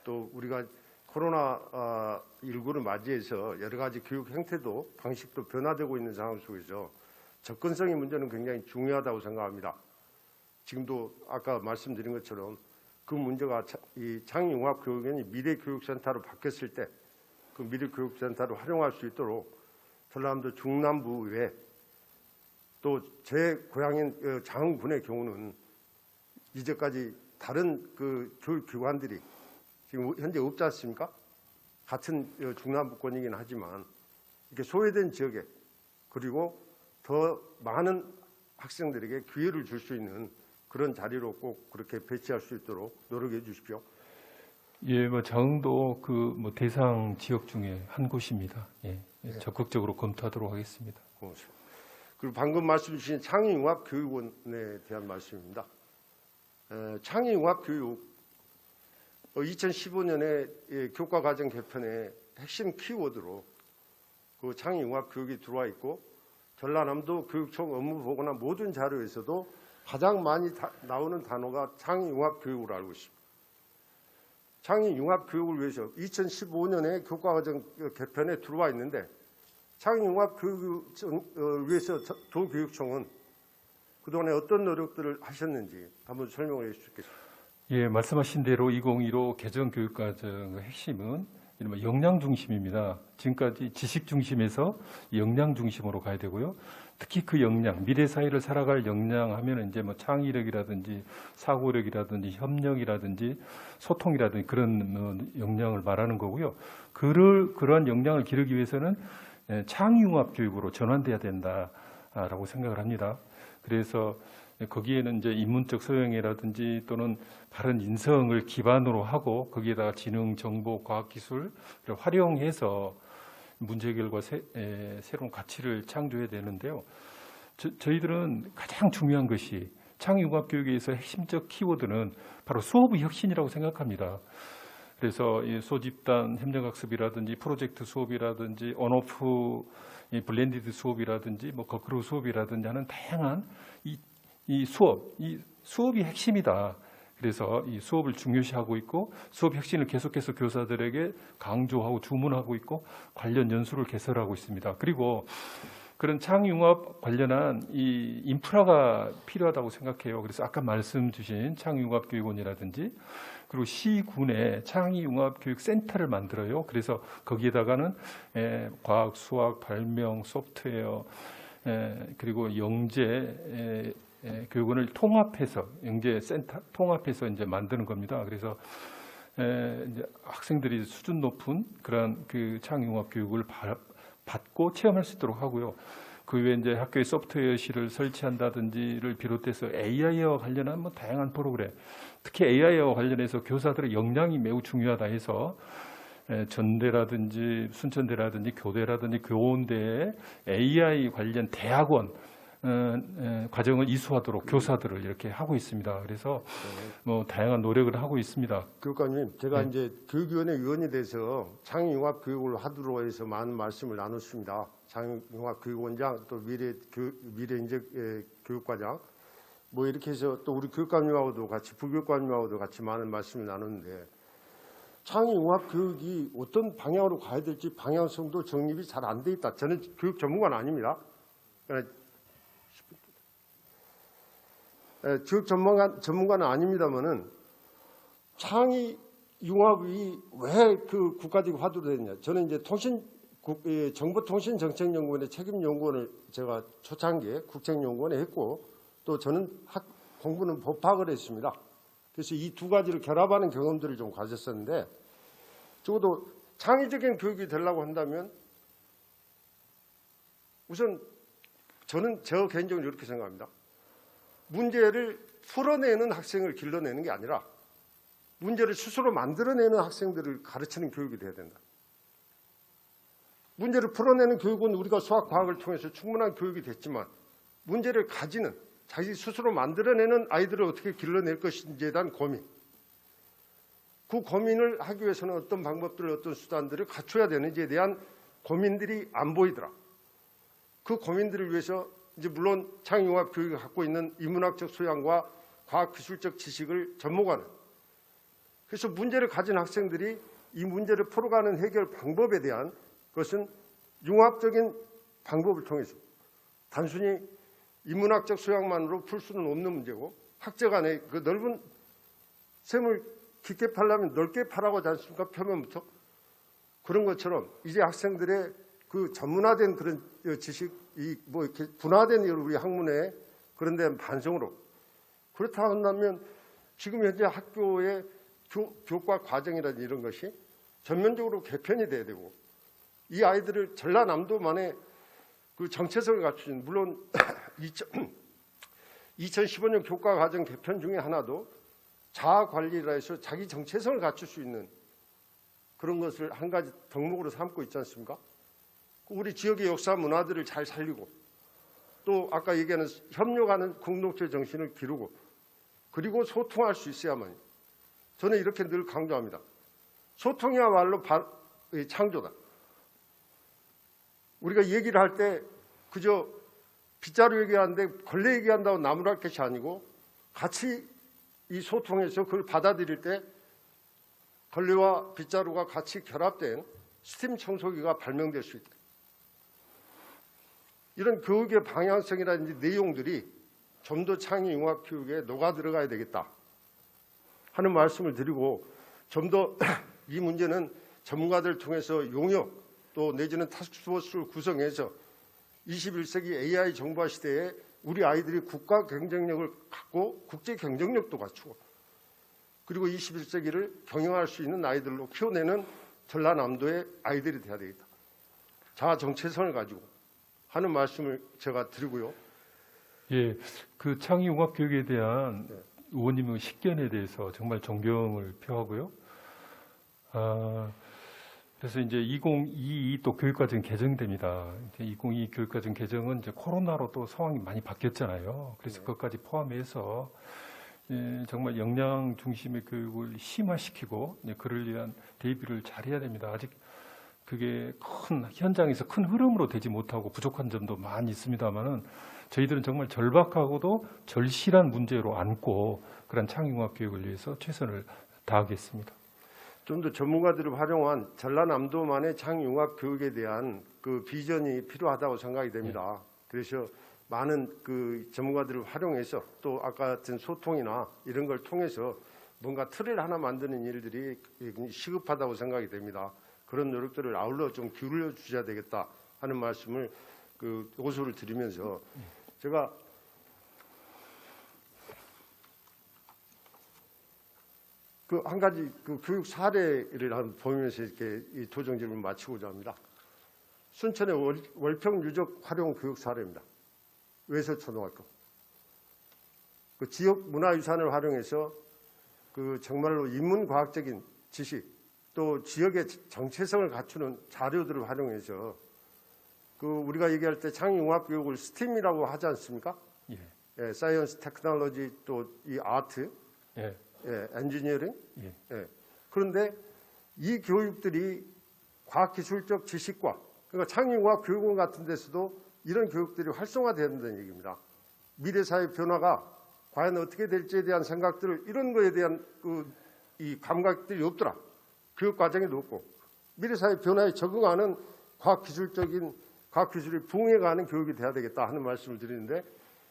또 우리가 코로나 19를 맞이해서 여러 가지 교육 형태도 방식도 변화되고 있는 상황 속에서 접근성의 문제는 굉장히 중요하다고 생각합니다. 지금도 아까 말씀드린 것처럼 그 문제가 이 창의융합교육원이 미래교육센터로 바뀌었을 때 그 미래교육센터를 활용할 수 있도록 전라남도 중남부 외 또 제 고향인 장흥군의 경우는 이제까지 다른 그 교육기관들이 지금 현재 없지 않습니까? 같은 중남부권이긴 하지만 이렇게 소외된 지역에 그리고 더 많은 학생들에게 기회를 줄 수 있는 그런 자리로 꼭 그렇게 배치할 수 있도록 노력해 주십시오. 예, 뭐 장흥도 그 뭐 대상 지역 중에 한 곳입니다. 예, 적극적으로 검토하도록 하겠습니다. 고맙습니다. 그리고 방금 말씀 주신 창의융합교육원에 대한 말씀입니다. 창의융합교육 2015년에 교과과정 개편의 핵심 키워드로 그 창의융합교육이 들어와 있고 전라남도 교육청 업무보고나 모든 자료에서도 가장 많이 나오는 단어가 창의융합교육으로 알고 있습니다. 창의융합교육을 위해서 2015년에 교과과정 개편에 들어와 있는데 창의융합교육을 위해서 도교육청은 그동안에 어떤 노력들을 하셨는지 한번 설명을 해 주시겠습니까? 예, 말씀하신 대로 2015 개정 교육과정의 핵심은 이른바 역량 중심입니다. 지금까지 지식 중심에서 역량 중심으로 가야 되고요. 특히 그 역량, 미래 사회를 살아갈 역량 하면 이제 뭐 창의력이라든지 사고력이라든지 협력이라든지 소통이라든지 그런 역량을 말하는 거고요. 그러한 역량을 기르기 위해서는 창의융합 교육으로 전환돼야 된다라고 생각을 합니다. 그래서 거기에는 이제 인문적 소양이라든지 또는 바른 인성을 기반으로 하고 거기에다가 지능, 정보, 과학기술을 활용해서 문제 해결과 새로운 가치를 창조해야 되는데요. 저희들은 가장 중요한 것이 창의융합교육에서 핵심적 키워드는 바로 수업의 혁신이라고 생각합니다. 그래서 이 소집단 협력학습이라든지 프로젝트 수업이라든지 온오프 블렌디드 수업이라든지 뭐 거꾸로 수업이라든지 하는 다양한 이 수업이 핵심이다. 그래서 이 수업을 중요시하고 있고 수업 혁신을 계속해서 교사들에게 강조하고 주문하고 있고 관련 연수를 개설하고 있습니다. 그리고 그런 창의융합 관련한 이 인프라가 필요하다고 생각해요. 그래서 아까 말씀 주신 창의융합교육원이라든지 그리고 시군에 창의융합교육센터를 만들어요. 그래서 거기에다가는 과학, 수학, 발명, 소프트웨어 그리고 영재 교육원을 통합해서 영재센터 통합해서 이제 만드는 겁니다. 그래서 이제 학생들이 수준 높은 그런 그 창의융합 교육을 받고 체험할 수 있도록 하고요. 그 외에 이제 학교에 소프트웨어실을 설치한다든지를 비롯해서 AI와 관련한 뭐 다양한 프로그램, 특히 AI와 관련해서 교사들의 역량이 매우 중요하다 해서 전대라든지 순천대라든지 교대라든지 교원대에 AI 관련 대학원 과정을 이수하도록 교사들을 이렇게 하고 있습니다. 그래서 뭐 다양한 노력을 하고 있습니다. 교육관님, 제가 이제 교육위원회 위원이 돼서 창의융합 교육을 하도록 해서 많은 말씀을 나눴습니다. 창의융합 교육원장 또 미래인재 교육과장 뭐 이렇게 해서 또 우리 교육감님하고도 같이 부교육감님하고도 같이 많은 말씀을 나눴는데 창의융합 교육이 어떤 방향으로 가야 될지 방향성도 정립이 잘 안 돼 있다. 저는 교육 전문가는 아닙니다. 교육 전문가는 아닙니다만은 창의융합이 왜 그 국가적인 화두로 됐냐. 저는 이제 정보통신정책연구원의 책임연구원을 제가 초창기에 국책연구원에 했고 또 저는 공부는 법학을 했습니다. 그래서 이 두 가지를 결합하는 경험들을 좀 가졌었는데 적어도 창의적인 교육이 되려고 한다면 우선 저는 저 개인적으로 이렇게 생각합니다. 문제를 풀어내는 학생을 길러내는 게 아니라 문제를 스스로 만들어내는 학생들을 가르치는 교육이 돼야 된다. 문제를 풀어내는 교육은 우리가 수학, 과학을 통해서 충분한 교육이 됐지만 문제를 가지는 자기 스스로 만들어내는 아이들을 어떻게 길러낼 것인지에 대한 고민. 그 고민을 하기 위해서는 어떤 방법들을 어떤 수단들을 갖춰야 되는지에 대한 고민들이 안 보이더라. 그 고민들을 위해서 이제 물론 창의융합 교육이 갖고 있는 인문학적 소양과 과학기술적 지식을 접목하는 그래서 문제를 가진 학생들이 이 문제를 풀어가는 해결 방법에 대한 것은 융합적인 방법을 통해서 단순히 인문학적 소양만으로 풀 수는 없는 문제고 학제 간의 그 넓은 셈을 깊게 파려면 넓게 파라고 하지 않습니까? 표면부터. 그런 것처럼 이제 학생들의 그 전문화된 그런 지식, 뭐 이렇게 분화된 우리 학문의 그런 데 반성으로 그렇다 한다면 지금 현재 학교의 교과 과정이라든지 이런 것이 전면적으로 개편이 돼야 되고 이 아이들을 전라남도만의 그 정체성을 갖추신 물론 2015년 교과 과정 개편 중에 하나도 자아 관리라 해서 자기 정체성을 갖출 수 있는 그런 것을 한 가지 덕목으로 삼고 있지 않습니까? 우리 지역의 역사 문화들을 잘 살리고 또 아까 얘기하는 협력하는 공동체 정신을 기르고 그리고 소통할 수 있어야만 저는 이렇게 늘 강조합니다. 소통이야말로 창조다. 우리가 얘기를 할 때 그저 빗자루 얘기하는데 걸레 얘기한다고 나무랄 것이 아니고 같이 이 소통해서 그걸 받아들일 때 걸레와 빗자루가 같이 결합된 스팀 청소기가 발명될 수 있다. 이런 교육의 방향성이라든지 내용들이 좀 더 창의융합 교육에 녹아 들어가야 되겠다 하는 말씀을 드리고 좀 더 이 문제는 전문가들을 통해서 용역 또 내지는 타스크포스를 구성해서 21세기 AI 정보화 시대에 우리 아이들이 국가 경쟁력을 갖고 국제 경쟁력도 갖추고 그리고 21세기를 경영할 수 있는 아이들로 키워내는 전라남도의 아이들이 돼야 되겠다. 자아 정체성을 가지고 하는 말씀을 제가 드리고요. 예, 그 창의융합 교육에 대한 의원님의 식견에 대해서 정말 존경을 표하고요. 그래서 이제 2022 또 교육과정 개정됩니다. 2022 교육과정 개정은 이제 코로나로 또 상황이 많이 바뀌었잖아요. 그래서 그것까지 포함해서 정말 역량 중심의 교육을 심화시키고 그를 위한 대비를 잘해야 됩니다. 아직 그게 큰 현장에서 큰 흐름으로 되지 못하고 부족한 점도 많이 있습니다만은 저희들은 정말 절박하고도 절실한 문제로 안고 그런 창의융합 교육을 위해서 최선을 다하겠습니다. 좀 더 전문가들을 활용한 전라남도만의 창의융합 교육에 대한 그 비전이 필요하다고 생각이 됩니다. 그래서 많은 그 전문가들을 활용해서 또 아까 같은 소통이나 이런 걸 통해서 뭔가 틀을 하나 만드는 일들이 시급하다고 생각이 됩니다. 그런 노력들을 아울러 좀 기울여 주셔야 되겠다 하는 말씀을 그 호소를 드리면서 제가 그 한 가지 그 교육 사례를 한번 보면서 이렇게 이 도정 질문을 마치고자 합니다. 순천의 월평 유적 활용 교육 사례입니다. 외서초등학교. 그 지역 문화유산을 활용해서 그 정말로 인문과학적인 지식 또 지역의 정체성을 갖추는 자료들을 활용해서 우리가 얘기할 때 창의융합 교육을 스팀이라고 하지 않습니까? 예. 예, 사이언스, 테크놀로지, 또 이 아트, 예. 예, 엔지니어링. 예. 예. 그런데 이 교육들이 과학기술적 지식과 그러니까 창의융합 교육원 같은 데서도 이런 교육들이 활성화돼야 된다는 얘기입니다. 미래 사회 변화가 과연 어떻게 될지에 대한 생각들을 이런 거에 대한 이 감각들이 없더라. 교육 과정에도 없고 미래 사회 변화에 적응하는 과학기술이 부흥해가는 교육이 돼야 되겠다 하는 말씀을 드리는데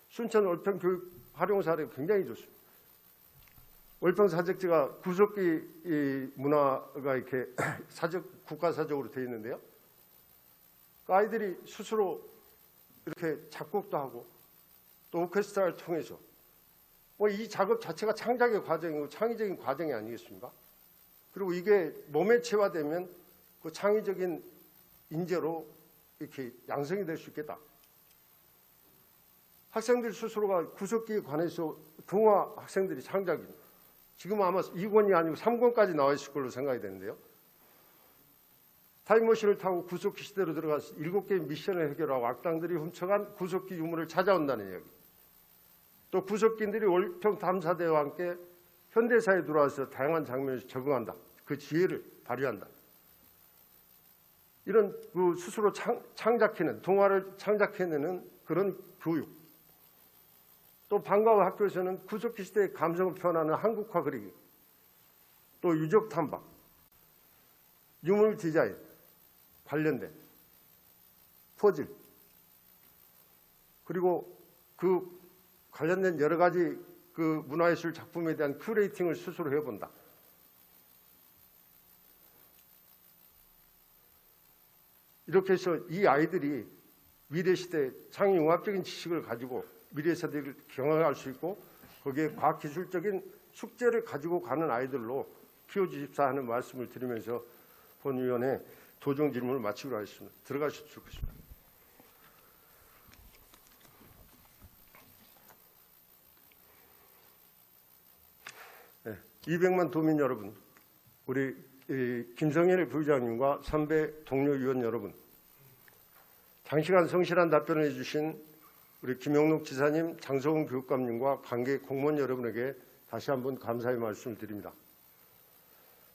순천 월평 교육 활용 사례가 굉장히 좋습니다. 월평 사적지가 구석기 이 문화가 이렇게 국가사적으로 되어 있는데요. 아이들이 스스로 이렇게 작곡도 하고 또 오케스트라를 통해서 이 작업 자체가 창작의 과정이고 창의적인 과정이 아니겠습니까? 그리고 이게 몸에 체화되면 그 창의적인 인재로 이렇게 양성이 될 수 있겠다. 학생들 스스로가 구석기에 관해서 동화 학생들이 창작입니다. 지금 아마 2권이 아니고 3권까지 나와 있을 걸로 생각이 되는데요. 타임머신을 타고 구석기 시대로 들어가서 7개의 미션을 해결하고 악당들이 훔쳐간 구석기 유물을 찾아온다는 이야기. 또 구석기인들이 월평 탐사대와 함께 현대사에 들어와서 다양한 장면에서 적응한다. 그 지혜를 발휘한다. 이런 스스로 창작해낸, 동화를 창작해내는 그런 교육. 또 방과후 학교에서는 구석기 시대의 감성을 표현하는 한국화 그리기. 또 유적 탐방, 유물 디자인 관련된 퍼즐. 그리고 그 관련된 여러 가지 그 문화예술 작품에 대한 큐레이팅을 스스로 해본다. 이렇게 해서 이 아이들이 미래시대 창의융합적인 지식을 가지고 미래세대를 경험할 수 있고 거기에 과학기술적인 숙제를 가지고 가는 아이들로 키워주십사 하는 말씀을 드리면서 본위원회 도정 질문을 마치기로 하겠습니다. 들어가셔도 좋겠습니다. 네, 200만 도민 여러분, 우리 김성일 부의장님과 선배 동료 위원 여러분, 장시간 성실한 답변을 해주신 우리 김영록 지사님, 장성훈 교육감님과 관계 공무원 여러분에게 다시 한번 감사의 말씀을 드립니다.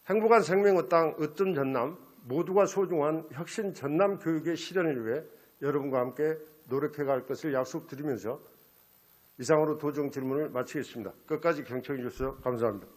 행복한 생명의 땅 으뜸 전남, 모두가 소중한 혁신 전남 교육의 실현을 위해 여러분과 함께 노력해갈 것을 약속드리면서 이상으로 도정 질문을 마치겠습니다. 끝까지 경청해 주셔서 감사합니다.